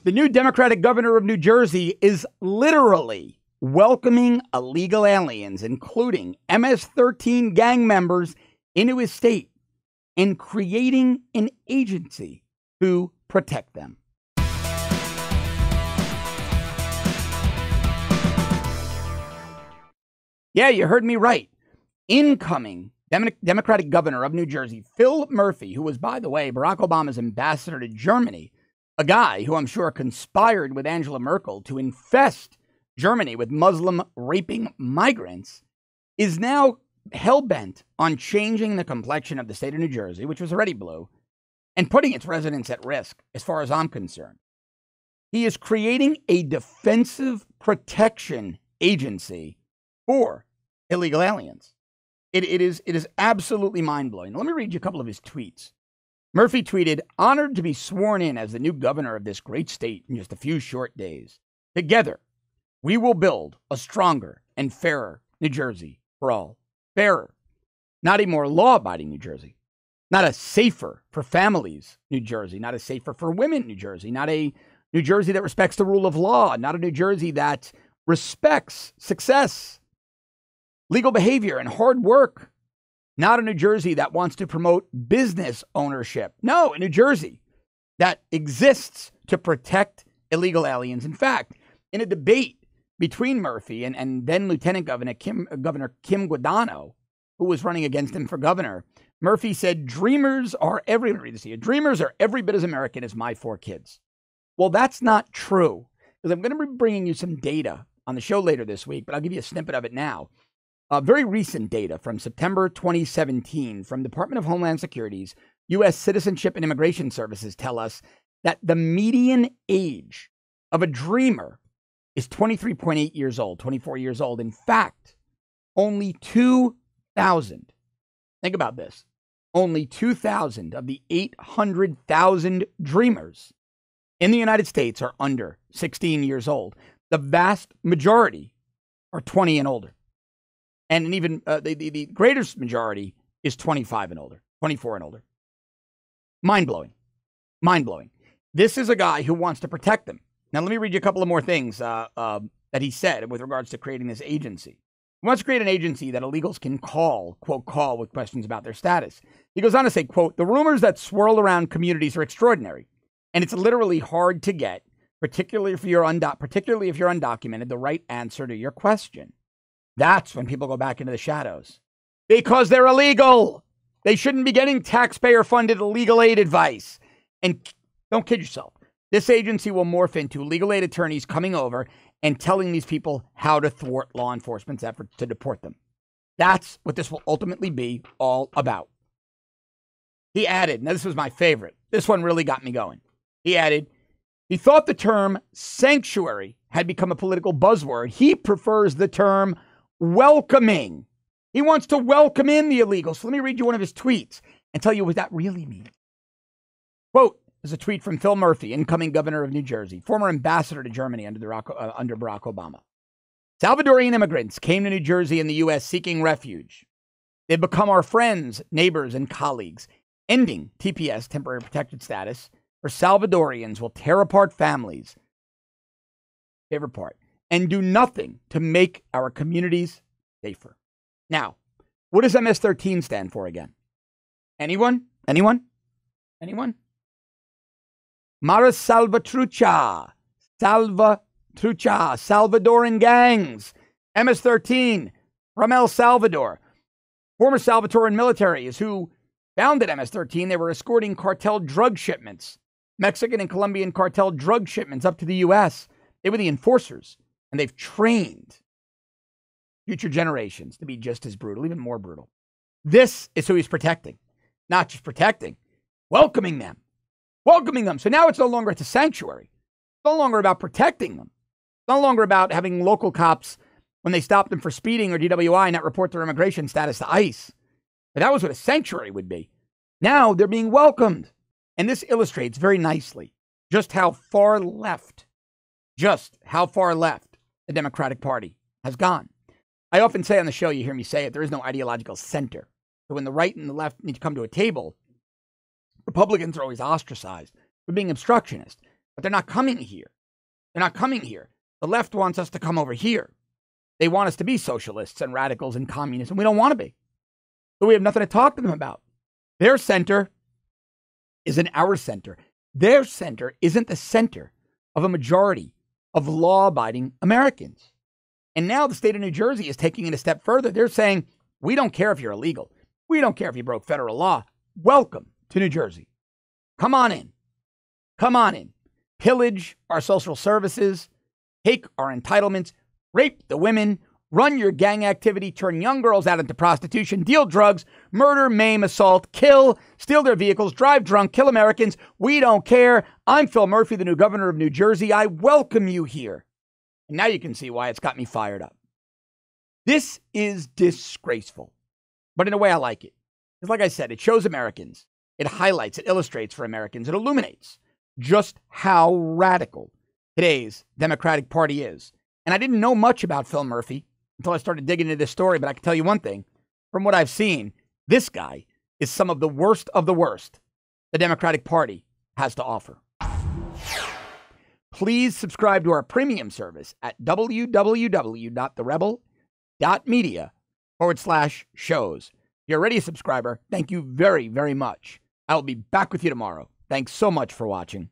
The new Democratic governor of New Jersey is literally welcoming illegal aliens, including MS-13 gang members, into his state and creating an agency to protect them. Yeah, you heard me right. Incoming Democratic governor of New Jersey, Phil Murphy, who was, by the way, Barack Obama's ambassador to Germany, a guy who I'm sure conspired with Angela Merkel to infest Germany with Muslim-raping migrants, is now hell-bent on changing the complexion of the state of New Jersey, which was already blue, and putting its residents at risk, as far as I'm concerned. He is creating a defensive protection agency for illegal aliens. It is absolutely mind-blowing. Let me read you a couple of his tweets. Murphy tweeted, "Honored to be sworn in as the new governor of this great state in just a few short days. Together, we will build a stronger and fairer New Jersey for all. Fairer, not a more law-abiding New Jersey. Not a safer for families New Jersey. Not a safer for women New Jersey. Not a New Jersey that respects the rule of law. Not a New Jersey that respects success, legal behavior, and hard work. Not a New Jersey that wants to promote business ownership. No, a New Jersey that exists to protect illegal aliens. In fact, in a debate between Murphy and then Lieutenant Governor Kim Guadagno, who was running against him for governor, Murphy said, dreamers are every bit as American as my 4 kids. Well, that's not true, because I'm going to be bringing you some data on the show later this week, but I'll give you a snippet of it now. Very recent data from September 2017 from Department of Homeland Security's U.S. Citizenship and Immigration Services tell us that the median age of a dreamer is 23.8 years old, 24 years old. In fact, only 2,000, think about this, only 2,000 of the 800,000 dreamers in the United States are under 16 years old. The vast majority are 20 and older. And even the greatest majority is 25 and older, 24 and older. Mind-blowing. Mind-blowing. This is a guy who wants to protect them. Now, let me read you a couple of more things that he said with regards to creating this agency. He wants to create an agency that illegals can call, quote, call with questions about their status. He goes on to say, quote, the rumors that swirl around communities are extraordinary, and it's literally hard to get, particularly if you're undocumented, the right answer to your question. That's when people go back into the shadows. Because they're illegal. They shouldn't be getting taxpayer-funded legal aid advice. And don't kid yourself. This agency will morph into legal aid attorneys coming over and telling these people how to thwart law enforcement's efforts to deport them. That's what this will ultimately be all about. He added, now this was my favorite. This one really got me going. He added, he thought the term sanctuary had become a political buzzword. He prefers the term welcoming. He wants to welcome in the illegals. So let me read you one of his tweets and tell you what that really means. Quote, there's a tweet from Phil Murphy, incoming governor of New Jersey, former ambassador to Germany under Barack Obama. Salvadorian immigrants came to New Jersey and the U.S. seeking refuge. They've become our friends, neighbors, and colleagues. Ending TPS, temporary protected status, for Salvadorians will tear apart families. Favorite part. And do nothing to make our communities safer. Now, what does MS-13 stand for again? Anyone? Anyone? Anyone? Mara Salvatrucha. Salvadoran gangs. MS-13 from El Salvador. Former Salvadoran military is who founded MS-13. They were escorting cartel drug shipments. Mexican and Colombian cartel drug shipments up to the U.S. They were the enforcers. And they've trained future generations to be just as brutal, even more brutal. This is who he's protecting. Not just protecting, welcoming them. Welcoming them. So now it's no longer a sanctuary. It's no longer about protecting them. It's no longer about having local cops, when they stop them for speeding or DWI, not report their immigration status to ICE. But that was what a sanctuary would be. Now they're being welcomed. And this illustrates very nicely just how far left the Democratic Party has gone. I often say on the show, you hear me say it, there is no ideological center. So when the right and the left need to come to a table, Republicans are always ostracized for being obstructionist. But they're not coming here. They're not coming here. The left wants us to come over here. They want us to be socialists and radicals and communists, and we don't want to be. So we have nothing to talk to them about. Their center isn't our center. Their center isn't the center of a majority of law-abiding Americans. And now the state of New Jersey is taking it a step further. They're saying, we don't care if you're illegal. We don't care if you broke federal law. Welcome to New Jersey. Come on in. Come on in. Pillage our social services, take our entitlements, rape the women, run your gang activity, turn young girls out into prostitution, deal drugs, murder, maim, assault, kill, steal their vehicles, drive drunk, kill Americans. We don't care. I'm Phil Murphy, the new governor of New Jersey. I welcome you here. And now you can see why it's got me fired up. This is disgraceful, but in a way I like it. Because like I said, it shows Americans. It highlights, it illustrates for Americans, it illuminates just how radical today's Democratic Party is. And I didn't know much about Phil Murphy until I started digging into this story, but I can tell you one thing. From what I've seen, this guy is some of the worst the Democratic Party has to offer. Please subscribe to our premium service at www.therebel.media/shows. If you're already a subscriber, thank you very, very much. I will be back with you tomorrow. Thanks so much for watching.